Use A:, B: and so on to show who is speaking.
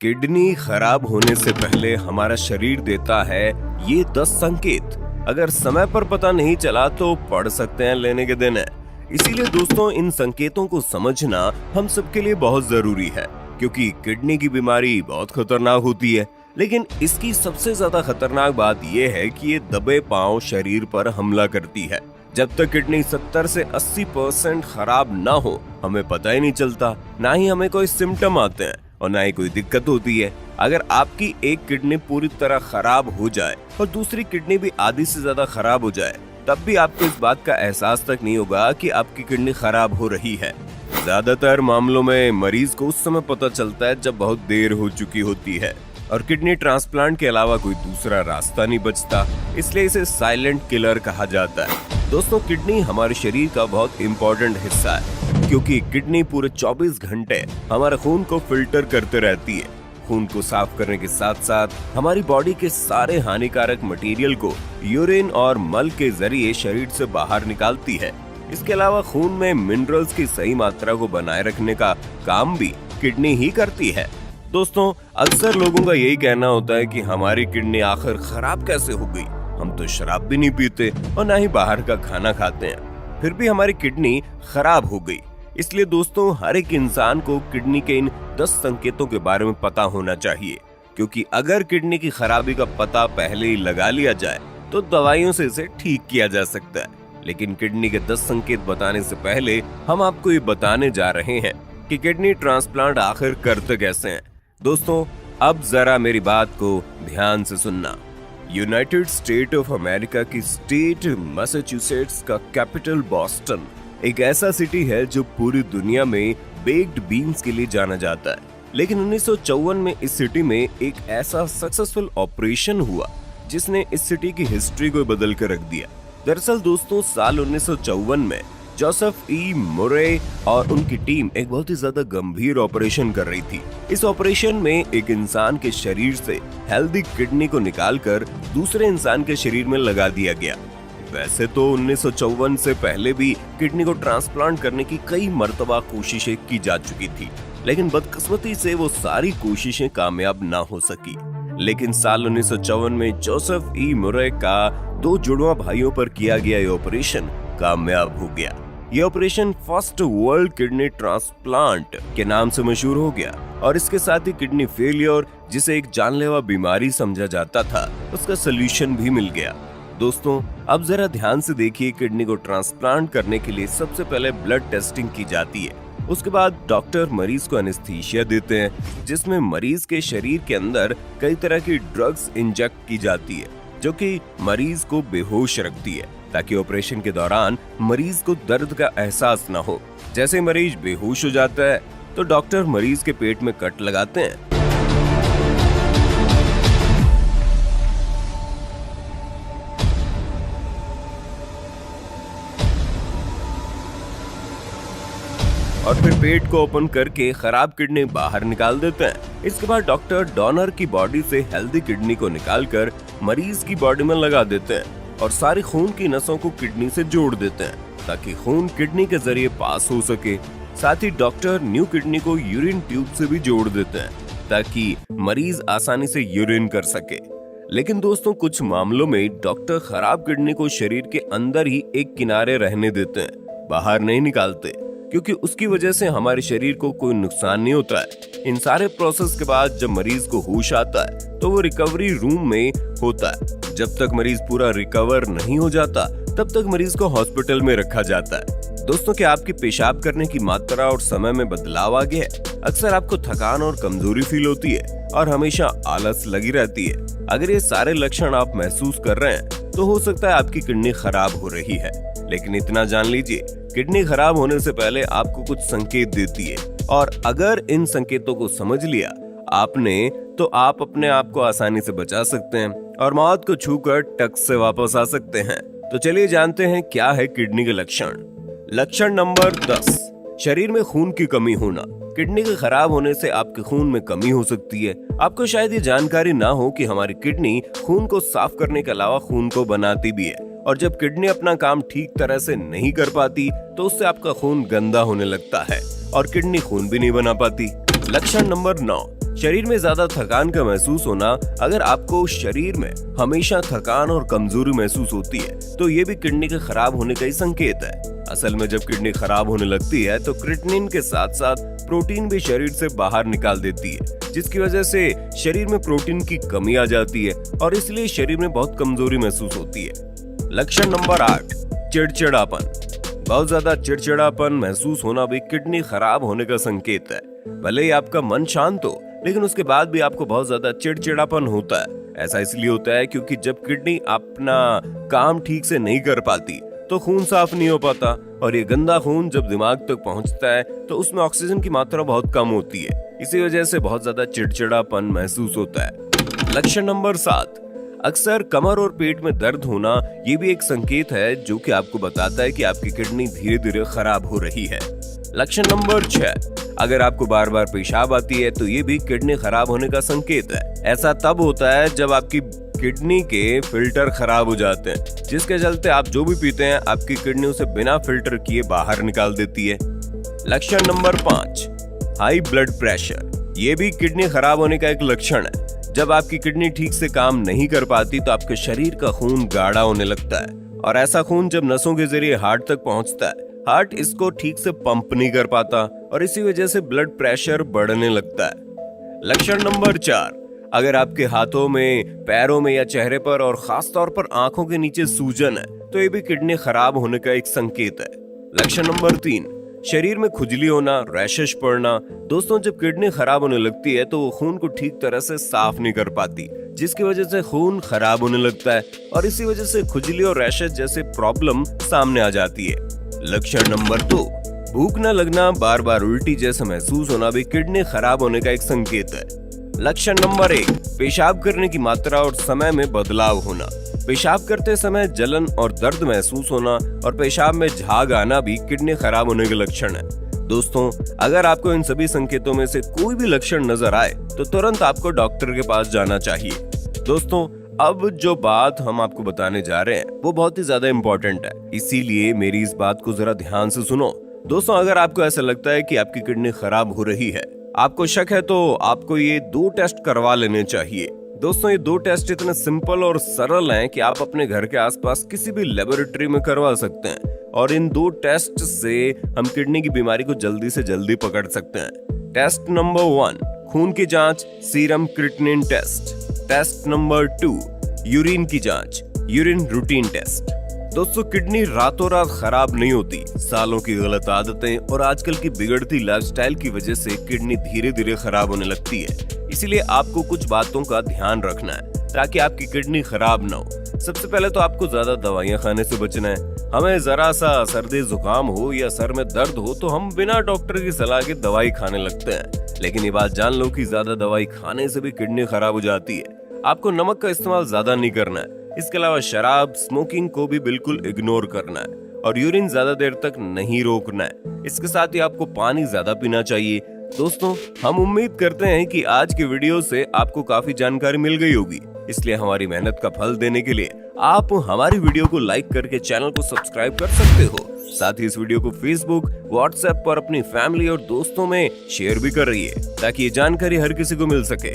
A: Kidney खराब होने से पहले हमारा शरीर देता है ये 10 संकेत। अगर समय पर पता नहीं चला तो पढ़ सकते हैं लेने के दिन है। इसीलिए दोस्तों इन संकेतों को समझना हम सबके लिए बहुत जरूरी है, क्योंकि किडनी की बीमारी बहुत खतरनाक होती है। लेकिन इसकी सबसे ज्यादा खतरनाक बात यह है कि ये दबे पांव शरीर पर हमला करती है। जब तक किडनी 70 से 80% खराब ना हो हमें पता ही नहीं चलता, ना ही हमें कोई सिम्टम आते हैं और ना ही कोई दिक्कत होती है। अगर आपकी एक किडनी पूरी तरह खराब हो जाए और दूसरी किडनी भी आधी से ज्यादा खराब हो जाए, तब भी आपको इस बात का एहसास तक नहीं होगा कि आपकी किडनी खराब हो रही है। ज्यादातर मामलों में मरीज को उस समय पता चलता है जब बहुत देर हो चुकी होती है और किडनी ट्रांसप्लांट के अलावा कोई दूसरा रास्ता नहीं बचता। इसलिए इसे साइलेंट किलर कहा जाता है। दोस्तों हमारे शरीर का बहुत इम्पोर्टेंट हिस्सा है, क्योंकि किडनी पूरे 24 घंटे हमारे खून को फिल्टर करते रहती है। खून को साफ करने के साथ साथ हमारी बॉडी के सारे हानिकारक मटेरियल को यूरिन और मल के जरिए शरीर से बाहर निकालती है। इसके अलावा खून में मिनरल्स की सही मात्रा को बनाए रखने का काम भी किडनी ही करती है। दोस्तों अक्सर लोगों का यही कहना होता है कि हमारी किडनी आखिर खराब कैसे हो गई, हम तो शराब भी नहीं पीते और ना ही बाहर का खाना खाते हैं, फिर भी हमारी किडनी खराब हो गई। इसलिए दोस्तों हर एक इंसान को किडनी के इन 10 संकेतों के बारे में पता होना चाहिए, क्योंकि अगर किडनी की खराबी का पता पहले ही लगा लिया जाए तो दवाइयों से इसे ठीक किया जा सकता है। लेकिन किडनी के 10 संकेत बताने से पहले हम आपको ये बताने जा रहे हैं कि किडनी ट्रांसप्लांट आखिर करते कैसे हैं। दोस्तों अब जरा मेरी बात को ध्यान से सुनना। यूनाइटेड स्टेट ऑफ अमेरिका की स्टेट मैसाचुसेट्स का कैपिटल बॉस्टन एक ऐसा सिटी है जो पूरी दुनिया में बेक्ड बीन्स के लिए जाना जाता है। लेकिन 1954 में इस सिटी में एक ऐसा सक्सेसफुल ऑपरेशन हुआ जिसने इस सिटी की हिस्ट्री को बदल कर रख दिया। दरअसल दोस्तों साल 1954 में जोसेफ ई मुरे और उनकी टीम एक बहुत ही ज्यादा गंभीर ऑपरेशन कर रही थी। इस ऑपरेशन में एक इंसान के शरीर से हेल्दी किडनी को निकालकर दूसरे इंसान के शरीर में लगा दिया गया। वैसे तो 1954 से पहले भी किडनी को ट्रांसप्लांट करने की कई मर्तबा कोशिशें की जा चुकी थी, लेकिन बदकिस्मती से वो सारी कोशिशें कामयाब ना हो सकी। लेकिन साल 1954 में जोसेफ ई मुरे का 2 जुड़वा भाइयों पर किया गया ये ऑपरेशन कामयाब हो गया। ये operation first world kidney transplant के नाम से मशहूर हो गया और इसके साथ ही किडनी फेलियर, जिसे एक जानलेवा बीमारी समझा जाता था, उसका सलूशन भी मिल गया। दोस्तों अब जरा ध्यान से देखिए, किडनी को ट्रांसप्लांट करने के लिए सबसे पहले ब्लड टेस्टिंग की जाती है। उसके बाद डॉक्टर मरीज को एनेस्थीसिया देते हैं, जिसमें मरीज के शरीर के अंदर कई तरह की ड्रग्स इंजेक्ट की जाती है जो कि मरीज को बेहोश रखती है, ताकि ऑपरेशन के दौरान मरीज को दर्द का एहसास न हो। जैसे मरीज बेहोश हो जाता है तो डॉक्टर मरीज के पेट में कट लगाते हैं और फिर पेट को ओपन करके खराब किडनी बाहर निकाल देते हैं। इसके बाद डॉक्टर डोनर की बॉडी से हेल्दी किडनी को निकालकर मरीज की बॉडी में लगा देते हैं और सारी खून की नसों को किडनी से जोड़ देते हैं, ताकि खून किडनी के जरिए पास हो सके। साथ ही डॉक्टर न्यू किडनी को यूरिन ट्यूब से भी जोड़ देते हैं, ताकि मरीज आसानी से यूरिन कर सके। लेकिन दोस्तों कुछ मामलों में डॉक्टर खराब किडनी को शरीर के अंदर ही एक किनारे रहने देते हैं, बाहर नहीं निकालते, क्योंकि उसकी वजह से हमारे शरीर को कोई नुकसान नहीं होता है। इन सारे प्रोसेस के बाद जब मरीज को होश आता है तो वो रिकवरी रूम में होता है। जब तक मरीज पूरा रिकवर नहीं हो जाता तब तक मरीज को हॉस्पिटल में रखा जाता है। दोस्तों क्या आपकी पेशाब करने की मात्रा और समय में बदलाव आ गया है? अक्सर आपको थकान और कमजोरी फील होती है और हमेशा आलस लगी रहती है। अगर ये सारे लक्षण आप महसूस कर रहे हैं तो हो सकता है आपकी किडनी खराब हो रही है। लेकिन इतना जान लीजिए, किडनी खराब होने से पहले आपको कुछ संकेत देती है, और अगर इन संकेतों को समझ लिया आपने तो आप अपने आप को आसानी से बचा सकते हैं और मौत को छूकर टक से वापस आ सकते हैं। तो चलिए जानते हैं क्या है किडनी के लक्षण। लक्षण नंबर 10, शरीर में खून की कमी होना। किडनी के खराब होने से आपके खून में कमी हो सकती है। आपको शायद ये जानकारी ना हो कि हमारी किडनी खून को साफ करने के अलावा खून को बनाती भी है, और जब किडनी अपना काम ठीक तरह से नहीं कर पाती तो उससे आपका खून गंदा होने लगता है और किडनी खून भी नहीं बना पाती। लक्षण नंबर 9, शरीर में ज्यादा थकान का महसूस होना, अगर आपको शरीर में हमेशा थकान और कमजोरी महसूस होती है तो ये भी किडनी के खराब होने का ही संकेत है। असल में जब किडनी खराब होने लगती है तो क्रिएटिनिन के साथ साथ प्रोटीन भी शरीर से बाहर निकाल देती है, जिसकी वजह से शरीर में प्रोटीन की कमी आ जाती है और इसलिए शरीर में बहुत कमजोरी महसूस होती है। लक्षण नंबर 8, चिड़चिड़ापन। बहुत ज्यादा चिड़चिड़ापन महसूस होना भी किडनी खराब होने का संकेत है। भले ही आपका मन शांत हो, लेकिन उसके बाद भी आपको बहुत ज्यादा चिड़चिड़ापन होता है। ऐसा इसलिए होता है क्योंकि जब किडनी अपना काम ठीक से नहीं कर पाती तो खून साफ नहीं हो पाता, और ये गंदा खून जब दिमाग तक पहुंचता है तो उसमें ऑक्सीजन की मात्रा बहुत कम होती है। इसी वजह से बहुत ज्यादा चिड़चिड़ापन महसूस होता है। लक्षण नंबर 7, अक्सर कमर और पेट में दर्द होना, ये भी एक संकेत है जो कि आपको बताता है कि आपकी किडनी धीरे धीरे खराब हो रही है। लक्षण नंबर 6, अगर आपको बार बार पेशाब आती है तो ये भी किडनी खराब होने का संकेत है। ऐसा तब होता है जब आपकी किडनी के फिल्टर खराब हो जाते हैं, जिसके चलते आप जो भी पीते हैं आपकी किडनी उसे बिना फिल्टर किए बाहर निकाल देती है। लक्षण नंबर 5, हाई ब्लड प्रेशर। ये भी किडनी खराब होने का एक लक्षण है। जब आपकी किडनी ठीक से काम नहीं कर पाती तो आपके शरीर का खून गाढ़ा होने लगता है, और ऐसा खून जब नसों के जरिए हार्ट तक पहुंचता है, हार्ट इसको ठीक से पंप नहीं कर पाता और इसी वजह से ब्लड प्रेशर बढ़ने लगता है। लक्षण नंबर 4, अगर आपके हाथों में, पैरों में या चेहरे पर और खास तौर पर आंखों के नीचे सूजन है तो ये भी किडनी खराब होने का एक संकेत है। लक्षण नंबर 3, शरीर में खुजली होना, रैशेस पड़ना। दोस्तों, जब किडनी खराब होने लगती है तो वो खून को ठीक तरह से साफ नहीं कर पाती, जिसकी वजह से खून खराब होने लगता है और इसी वजह से खुजली और रैशेस जैसे प्रॉब्लम सामने आ जाती है। लक्षण नंबर 2, भूख न लगना, बार बार उल्टी जैसा महसूस होना भी किडनी खराब होने का एक संकेत है। लक्षण नंबर 1, पेशाब करने की मात्रा और समय में बदलाव होना। पेशाब करते समय जलन और दर्द महसूस होना और पेशाब में झाग आना भी किडनी खराब होने के लक्षण है। दोस्तों, अगर आपको इन सभी संकेतों में से कोई भी लक्षण नजर आए तो तुरंत आपको डॉक्टर के पास जाना चाहिए। दोस्तों, अब जो बात हम आपको बताने जा रहे हैं वो बहुत ही ज्यादा इम्पोर्टेंट है, इसीलिए मेरी इस बात को जरा ध्यान से सुनो। दोस्तों, अगर आपको ऐसा लगता है कि आपकी किडनी खराब हो रही है, आपको शक है, तो आपको ये 2 टेस्ट करवा लेने चाहिए। दोस्तों, ये 2 टेस्ट इतने सिंपल और सरल हैं कि आप अपने घर के आसपास किसी भी लेबोरेटरी में करवा सकते हैं, और इन 2 टेस्ट से हम किडनी की बीमारी को जल्दी से जल्दी पकड़ सकते हैं। टेस्ट नंबर 1, खून की जांच, serum creatinine test. Test number 2, urine की जांच, यूरिन रूटीन टेस्ट। दोस्तों, किडनी रातों रात खराब नहीं होती। सालों की गलत आदतें और आजकल की बिगड़ती लाइफस्टाइल की वजह से किडनी धीरे धीरे खराब होने लगती है। इसीलिए आपको कुछ बातों का ध्यान रखना है ताकि आपकी किडनी खराब ना हो। सबसे पहले तो आपको ज्यादा दवाइयां खाने से बचना है। हमें जरा सा सर्दी जुकाम हो या सर में दर्द हो तो हम बिना डॉक्टर की सलाह के दवाई खाने लगते हैं, लेकिन ये बात जान लो कि ज्यादा दवाई खाने से भी किडनी खराब हो जाती है। आपको नमक का इस्तेमाल ज्यादा नहीं करना है। इसके अलावा शराब, स्मोकिंग को भी बिल्कुल इग्नोर करना है और यूरिन ज्यादा देर तक नहीं रोकना है। इसके साथ ही आपको पानी ज्यादा पीना चाहिए। दोस्तों, हम उम्मीद करते हैं कि आज की वीडियो से आपको काफी जानकारी मिल गई होगी, इसलिए हमारी मेहनत का फल देने के लिए आप हमारी वीडियो को लाइक करके चैनल को सब्सक्राइब कर सकते हो। साथ ही इस वीडियो को फेसबुक, व्हाट्सएप पर अपनी फैमिली और दोस्तों में शेयर भी कर रही है ताकि ये जानकारी हर किसी को मिल सके।